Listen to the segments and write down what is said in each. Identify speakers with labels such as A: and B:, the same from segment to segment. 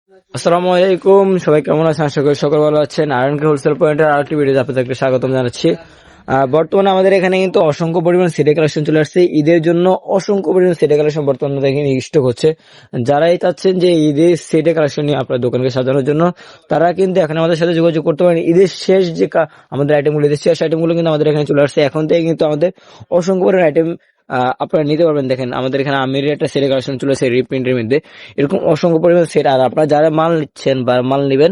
A: আসসালামু আলাইকুম, সবাই কেমন আছেন? আশা করি সকল ভালো আছেন। আয়রনকে হোলসেল পয়েন্টের আরেকটি ভিডিওতে আপনাদেরকে স্বাগতম জানাচ্ছি। বর্তমানে আমাদের এখানে কিন্তু অসংখ্য পরিমাণ সিডি কালেকশন চলে আসছে। ঈদের জন্য অসংখ্য পরিমাণ সিডি কালেকশন বর্তমানে দেখেন স্টক হচ্ছে। যারাই চাচ্ছেন যে ঈদের সিডি কালেকশন নিয়ে আপনার দোকানকে সাজানোর জন্য, তারা কিন্তু এখন আমাদের সাথে যোগাযোগ করতে পারেন। ঈদের শেষ যে আমাদের আইটেমগুলো, ঈদের শেষ আইটেমগুলো কিন্তু আমাদের এখানে চলে আসছে। এখন থেকে কিন্তু আমাদের অসংখ্য পরিমাণ আইটেম আপনারা নিতে পারবেন। দেখেন আমাদের এখানে আমিরের একটা সেট কালেকশন চলেছে রিপ্রিন্টের মধ্যে, এরকম অসংখ্য পরিমাণ সেট। আর আপনারা যারা মাল নিচ্ছেন বা মাল নেবেন,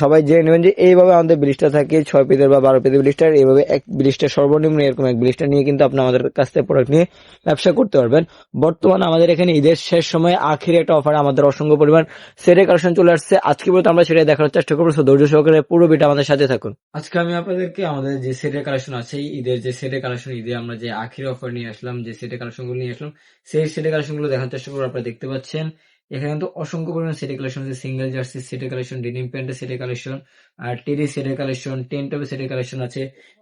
A: সবাই জেনে নেবেন যে এইভাবে আমাদের ব্লিস্টার থাকে 6 পিসের বা 12 পিসের ব্লিস্টার। এইভাবে এক ব্লিস্টার সর্বনিম্ন এরকম এক ব্লিস্টার নিয়ে কিন্তু আপনি আমাদের কাছ থেকে প্রোডাক্ট নিয়ে ব্যবসা করতে পারবেন। বর্তমানে আমাদের এখানে ঈদের শেষ সময়ে আখেরি একটা অফার, আমাদের অসংখ্য পরিমাণ সেটের কালেকশন চলে আসছে। আজকে পর্যন্ত আমরা সেটা দেখার চেষ্টা করবো, ধৈর্য সহকারে পুরো ভিডিও আমাদের সাথে থাকুন। আজকে আমি আপনাদেরকে আমাদের যে সেটের কালেকশন আছে, ঈদের যে সেটের কালেকশন, ঈদে আমরা যে আখেরি অফার নিয়ে আসলাম, যে সেটের কালেকশন গুলো নিয়ে আসলাম, সেই সেটের কালেকশন গুলো দেখার চেষ্টা করবো। আপনারা দেখতে পাচ্ছেন এখানে কিন্তু অসংখ্য পরিমাণ সেটের কালেকশন আছে। সিঙ্গেল জার্সি সেটের কালেকশন, ডেনিম প্যান্টের সেটের কালেকশন, আর টেরি সেটের কালেকশন, টেন টপের সেটের কালেকশন আছে।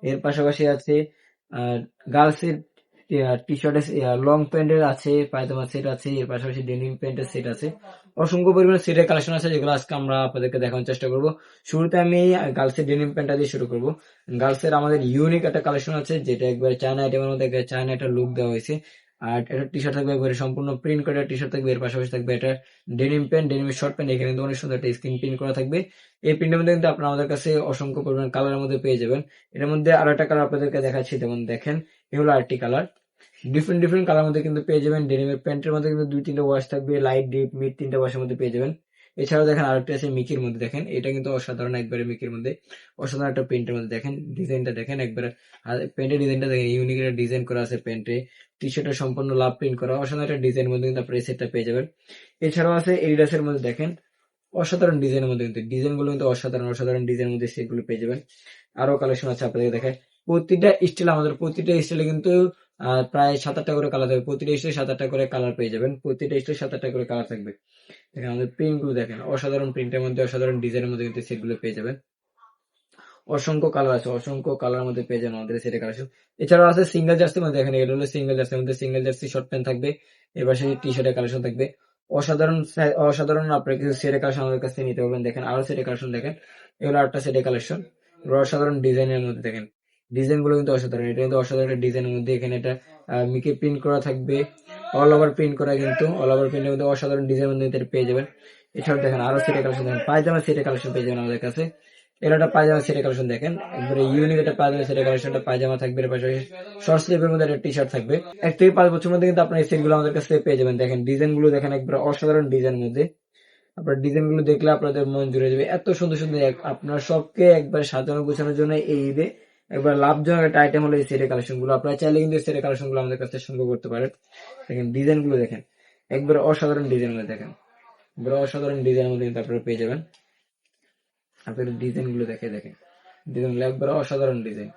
A: এর পাশাপাশি আছে গার্লসের টি শার্টের লং প্যান্টের আছে, পায়জামা সেট আছে। এর পাশাপাশি ডেনিম প্যান্টের সেট আছে। অসংখ্য পরিমাণ সেটের কালেকশন আছে, যেগুলো আজকে আমরা আপনাদেরকে দেখানোর চেষ্টা করবো। শুরুতে আমি গার্লসের ডেনিম প্যান্টটা দিয়ে শুরু করবো। গার্লসের আমাদের ইউনিক একটা কালেকশন আছে, যেটা একবার চায়না আইটেমের মধ্যে চায়না একটা লুক দেওয়া হয়েছে। আর একটা টি শার্ট থাকবে একবারে সম্পূর্ণ প্রিন্ট করা টি শার্ট থাকবে। এর পাশাপাশি থাকবে একটা ডেনিম প্যান্ট, ডেনিমের শর্ট প্যান্ট। এখানে কিন্তু অনেক সুন্দর একটা স্ক্রিন প্রিন্ট করা থাকবে। এই প্রিন্টের মধ্যে কিন্তু আপনারা আমাদের কাছে অসংখ্য পরিমাণ কালারের মধ্যে পেয়ে যাবেন। এর মধ্যে আরো একটা কালার আপনাদেরকে দেখাচ্ছি, যেমন দেখেন এ হলো আরেকটি কালার। ডিফারেন্ট ডিফারেন্ট কালার মধ্যে কিন্তু পেয়ে যাবেন। ডেনিমের প্যান্টের মধ্যে কিন্তু 2-3টা ওয়াশ থাকবে, লাইট ডিপ মিড 3টা ওয়াশের মধ্যে পেয়ে যাবেন। এছাড়াও দেখেন আরেকটা আছে মিকির মধ্যে, দেখেন এটা কিন্তু অসাধারণ একবারে মিকির মধ্যে অসাধারণ একটা প্রিন্টের মধ্যে। দেখেন ডিজাইনটা দেখেন একবারে, আর প্যান্টের ডিজাইনটা দেখেন ইউনিক একটা ডিজাইন করা আছে প্যান্টে। টি শার্টের সম্পূর্ণ লাভ প্রিন্ট করা অসাধারণ একটা ডিজাইনের মধ্যে কিন্তু আপনার এই সেটটা পেয়ে যাবেন। এছাড়াও আছে এডিডাসের মধ্যে, দেখেন অসাধারণ ডিজাইনের মধ্যে কিন্তু ডিজাইন গুলো কিন্তু অসাধারণ অসাধারণ ডিজাইনের মধ্যে সেগুলো পেয়ে যাবেন। আরো কালেকশন আছে আপনাদের দেখায়। প্রতিটা স্টাইল, আমাদের প্রতিটা স্টাইলে কিন্তু প্রায় 7-8টা করে কালার থাকবে। প্রতিটা স্টাইলে 7-8টা করে কালার পেয়ে যাবেন। প্রতিটা স্টাইলে 7-8টা করে কালার থাকবে। দেখেন আমাদের প্রিন্ট গুলো দেখেন, অসাধারণ প্রিন্টের মধ্যে অসাধারণ ডিজাইনের মধ্যে কিন্তু সেগুলো পেয়ে যাবেন। অসংখ্য কালার আছে, অসংখ্য কালার মধ্যে পেয়ে যাবেন আমাদের সেটা কালেকশন। এছাড়াও আছে সিঙ্গেল জার্সির মধ্যে, দেখেন এটা হলো সিঙ্গেল জার্সির মধ্যে সিঙ্গেল জার্সি শর্ট প্যান্ট থাকবে। এবার সেই টি শার্টের কালেকশন থাকবে। অসাধারণ অসাধারণ আপনার কিছু সেটের কালেকশন আমাদের কাছ থেকে নিতে পারবেন। দেখেন আরো সেটের কালেকশন দেখেন, এগুলো আরেকটা সেটের কালেকশন। অসাধারণ ডিজাইনের মধ্যে দেখেন, ডিজাইন গুলো কিন্তু অসাধারণ। এটা কিন্তু অসাধারণ ডিজাইনের মধ্যে। এখানে এটা মিকে প্রিন্ট করা থাকবে, অল ওভার প্রিন্ট করা, কিন্তু অল ওভার প্রিন্টের মধ্যে অসাধারণ ডিজাইনের মধ্যে এটা পেয়ে যাবেন। এছাড়াও দেখেন আরো সেটের কালেকশন দেখেন, পায়জামা সেটের কালেকশন পেয়ে যাবেন আমাদের কাছে। এর একটা পায়জামা সেটের কালেকশন দেখেন, একবারে ইউনিক একটা পায়জামা সেটের কালেকশনটা। পায়জামা থাকবে, এর পাশাপাশি শর্ট স্লিভের মধ্যে একটা টি শার্ট থাকবে। 1 থেকে 5 বছরের মধ্যে কিন্তু আপনার এই সেট গুলো আমাদের কাছ থেকে পেয়ে যাবেন। দেখেন ডিজাইন গুলো দেখেন, একবারে অসাধারণ ডিজাইনের মধ্যে। আপনার ডিজাইন গুলো দেখলে আপনাদের মন জুড়ে যাবে, এত সুন্দর সুন্দর। আপনার সবকে একবার সাজানো গোছানোর জন্য এই ঈদে একবার লাভজনক একটা আইটেম হলো এই সেটের কালেকশন গুলো। আপনারা চাইলে কিন্তু এই সেটের কালেকশন গুলো আমাদের কাছে সংগ্রহ করতে পারেন। দেখেন ডিজাইন গুলো দেখেন, একবার অসাধারণ ডিজাইন মধ্যে দেখেন, একবার অসাধারণ ডিজাইনের মধ্যে কিন্তু আপনারা পেয়ে যাবেন। আপনাদের ডিজাইন গুলো দেখে দেখেন, ডিজাইন গুলো একবার অসাধারণ ডিজাইন।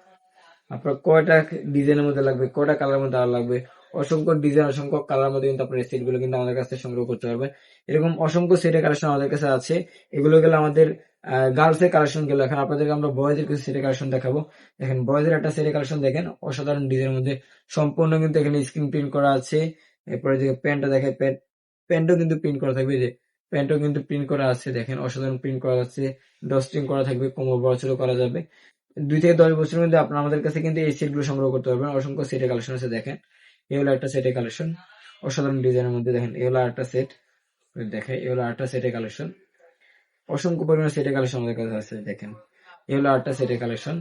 A: আপনার কয়টা ডিজাইনের মধ্যে লাগবে, কয়টা কালার মধ্যে আর লাগবে, অসংখ্য ডিজাইন অসংখ্য কালার মধ্যে কিন্তু আপনার সেট গুলো কিন্তু আমাদের কাছে সংগ্রহ করতে পারবেন। এরকম অসংখ্য সেটের কালেকশন আমাদের কাছে আছে। এগুলো গেলে আমাদের গার্লস এর কালেকশন গেল। এখন আপনাদেরকে আমরা বয়েজের কিছু সেটের কালেকশন দেখাবো। দেখেন বয়েজের একটা সেটের কালেকশন দেখেন, অসাধারণ ডিজাইনের মধ্যে সম্পূর্ণ কিন্তু এখানে স্ক্রিন প্রিন্ট করা আছে। এরপরে যে প্যান্টটা দেখে, প্যান্টও কিন্তু প্রিন্ট করা থাকবে, যে প্যান্টও কিন্তু প্রিন্ট করা আছে। দেখেন অসাধারণ প্রিন্ট করা আছে, ডস্টিং করা থাকবে, কোমর বড় ছোট করা যাবে। 2 থেকে 10 বছরের মধ্যে আপনার আমাদের কাছে কিন্তু এই সেট গুলো সংগ্রহ করতে পারবেন। অসংখ্য সেটের কালেকশন আছে। দেখেন এ হলো একটা সেটের কালেকশন, অসাধারণ ডিজাইনের মধ্যে। দেখেন এ হলো আরেকটা সেট, দেখেন এ হলো আরেকটা সেটের কালেকশন। অসংখ্য পরিমাণে সেটের কালেকশন আমাদের কাছে আছে। দেখেন এ হলো আরেকটা সেটের কালেকশন।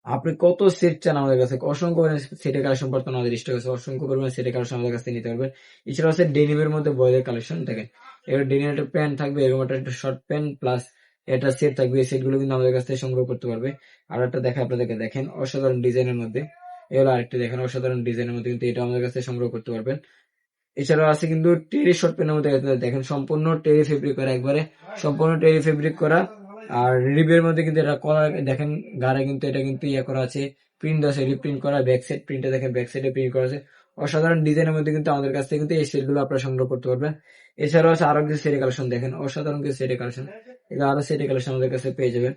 A: আপনি কত সেট চান আমাদের কাছে, অসংখ্য পরিমাণে সেটের কালেকশন বর্তমানে আমাদের স্টক আছে। অসংখ্য পরিমাণে সেটের কালেকশন আমাদের কাছে নিতে পারবেন। এছাড়া আছে ডেনিমের মধ্যে বয়েজের কালেকশন। দেখেন এবার ডেনিমের একটা প্যান্ট থাকবে, এরকম একটা শর্ট প্যান্ট প্লাস এটা সেট থাকবে। এই সেট গুলো কিন্তু আমাদের কাছ থেকে সংগ্রহ করতে পারবে। আর একটা দেখা আপনাদেরকে, দেখেন অসাধারণ ডিজাইনের মধ্যে এগুলো আরেকটা দেখেন, অসাধারণ ডিজাইনের মধ্যে কিন্তু এটা আমাদের কাছে সংগ্রহ করতে পারবেন। এছাড়াও আছে কিন্তু টেরি শর্ট প্যান্টের মধ্যে দেখেন, সম্পূর্ণ টেরি ফেব্রিক করা, একবারে সম্পূর্ণ টেরি ফেব্রিক করা। আর রিবের মধ্যে কিন্তু এটা কলার দেখেন, গাড়ে কিন্তু এটা কিন্তু ইয়ে করা আছে, প্রিন্ট আছে, রিপ্রিন্ট করা। ব্যাক সাইড প্রিন্টে দেখেন, ব্যাক সাইডে প্রিন্ট করা আছে। অসাধারণ ডিজাইনের মধ্যে কিন্তু আমাদের কাছ থেকে কিন্তু এই সেট গুলো আপনারা সংগ্রহ করতে পারবেন। এছাড়াও আছে আরো কিছু সেটের কালেকশন, দেখেন অসাধারণ কিছু সেটের কালেকশন। এগুলো আরো সেটের কালেকশন আমাদের কাছে পেয়ে যাবেন।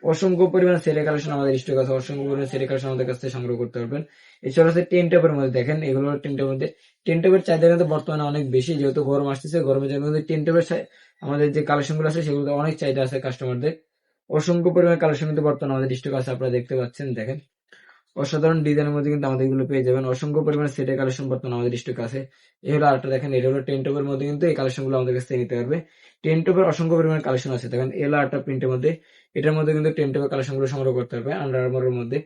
A: অসংখ্য পরিমাণ সেটের কালেকশন আমাদের স্টক আছে, অসংখ্য পরিমাণ সেটের কালেকশন আমাদের কাছ থেকে সংগ্রহ করতে পারবেন। এছাড়া হচ্ছে টেন টপের মধ্যে দেখেন, এগুলো টেন টপের মধ্যে, টেন টপের চাহিদা কিন্তু বর্তমানে অনেক বেশি, যেহেতু গরম আসতেছে, গরমের জন্য কিন্তু টেন টপের আমাদের যে কালেকশন গুলো আছে সেগুলো অনেক চাহিদা আছে কাস্টমারদের। অসংখ্য পরিমাণ কালেকশন কিন্তু বর্তমানে আমাদের স্টক আছে, আপনারা দেখতে পাচ্ছেন। দেখেন অসাধারণ ডিজাইনের মধ্যে কিন্তু আমাদের এগুলো পেয়ে যাবেন। অসংখ্য পরিমাণে সেটের কালেকশন বর্তমানে আমাদের স্টক আছে। এই হলো আরেকটা, দেখেন এটা হলো টেন টপের মধ্যে কিন্তু এই কালেকশন গুলো আমাদের কাছ থেকে নিতে পারবে। টেন টপের অসংখ্য পরিমাণ কালেকশন আছে, দেখেন এলো আরেকটা প্রিন্টের মধ্যে, এটার মধ্যে কিন্তু টেন টপের কালেকশন গুলো সংগ্রহ করতে পারবে। আন্ডার আর্মারের মধ্যে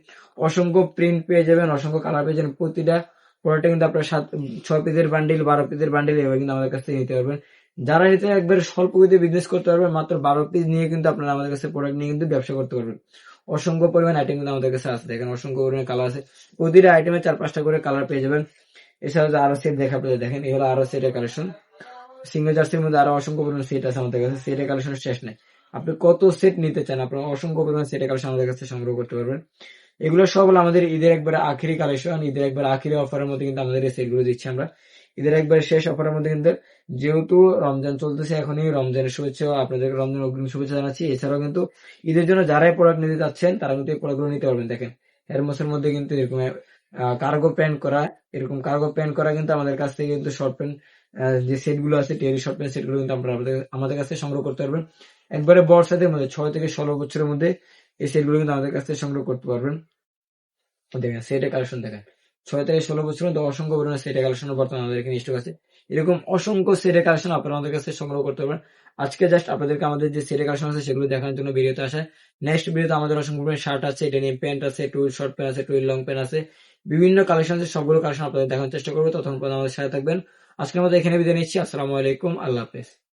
A: অসংখ্য প্রিন্ট পেয়ে যাবেন, অসংখ্য কালার পেয়ে যাবেন। প্রতিটা প্রোডাক্টে কিন্তু আপনার 6 পিসের বান্ডিল, 12 পিসের বান্ডিল এভাবে কিন্তু আমাদের কাছ থেকে নিতে পারবেন। যারা নিতে একবার স্বল্প গতিতে বিজনেস করতে পারবেন, মাত্র 12 পিস নিয়ে কিন্তু আপনারা আমাদের কাছে প্রোডাক্ট নিয়ে কিন্তু ব্যবসা করতে পারবেন। অসংখ্য পরিমাণ আইটেম কিন্তু আমাদের কাছে আছে, দেখেন অসংখ্য পরিমাণ কালার আছে, প্রতিটা আইটেমে 4-5টা করে কালার পেয়ে যাবেন। এছাড়া যে আরো সেট দেখা পেয়ে, দেখেন এই হলো আরো সেটের কালেকশন। সিঙ্গেল জার্সির মধ্যে আরো অসংখ্য পরিমাণ সেট আছে আমাদের কাছে, সেটের কালেকশন শেষ নেই। আপনি কত সেট নিতে চান, আপনার অসংখ্য পরিমাণ সেটের কালেকশন আমাদের কাছে সংগ্রহ করতে পারবেন। এগুলো সব হলো আমাদের ঈদের একবারে আখেরি কালেকশন, ঈদের একবার আখেরি অফারের মধ্যে কিন্তু আমাদের এই সেটগুলো দিচ্ছি আমরা। ঈদের একবারে শেষ অফারের মধ্যে কিন্তু, যেহেতু রমজান চলতেছে, এখনই রমজানের শুভেচ্ছা, আপনাদের রমজান অগ্রিম শুভেচ্ছা জানাচ্ছি। এছাড়াও কিন্তু ঈদের জন্য যারাই প্রোডাক্ট নিতে চাচ্ছেন তারা কিন্তু এই প্রোডাক্টগুলো নিতে পারবেন। দেখেন হেরমোসের মধ্যে কিন্তু এরকম কার্গো প্যান্ট করা, এরকম কার্গো প্যান্ট করা কিন্তু আমাদের কাছ থেকে কিন্তু শর্ট প্যান্ট যে সেট গুলো আছে, টেরি শর্ট প্যান্ট সেট গুলো কিন্তু আপনারা আমাদের কাছ থেকে সংগ্রহ করতে পারবেন। একবারে বর্ষাদের মধ্যে 6 থেকে 16 বছরের মধ্যে এই সেট গুলো কিন্তু আমাদের কাছ থেকে সংগ্রহ করতে পারবেন। দেখেন সেটের কালেকশন দেখেন, 6 থেকে 16 বছর মধ্যে অসংখ্য পরিমাণে সেটের কালেকশন বর্তমানে আমাদের এখানে স্টক আছে। এরকম অসংখ্য সেটের কালেকশন আপনারা আমাদের কাছে সংগ্রহ করতে পারবেন। আজকে জাস্ট আপনাদেরকে আমাদের যে সেটের কালেকশন আছে সেগুলো দেখানোর জন্য ভিডিওতে আসা। নেক্সট ভিডিওতে আমাদের অসংখ্য পরিমাণে শার্ট আছে, ডেনিম প্যান্ট আছে, টুইল শর্ট প্যান্ট আছে, টুইল লং প্যান্ট আছে, বিভিন্ন কালেকশন আছে। সবগুলো কালেকশন আপনাদের দেখানোর চেষ্টা করবো। ততক্ষণ পর্যন্ত আমাদের সাথে থাকবেন। আজকের মতো এখানে বিদায় নিচ্ছি। আসসালামু আলাইকুম, আল্লাহ হাফেজ।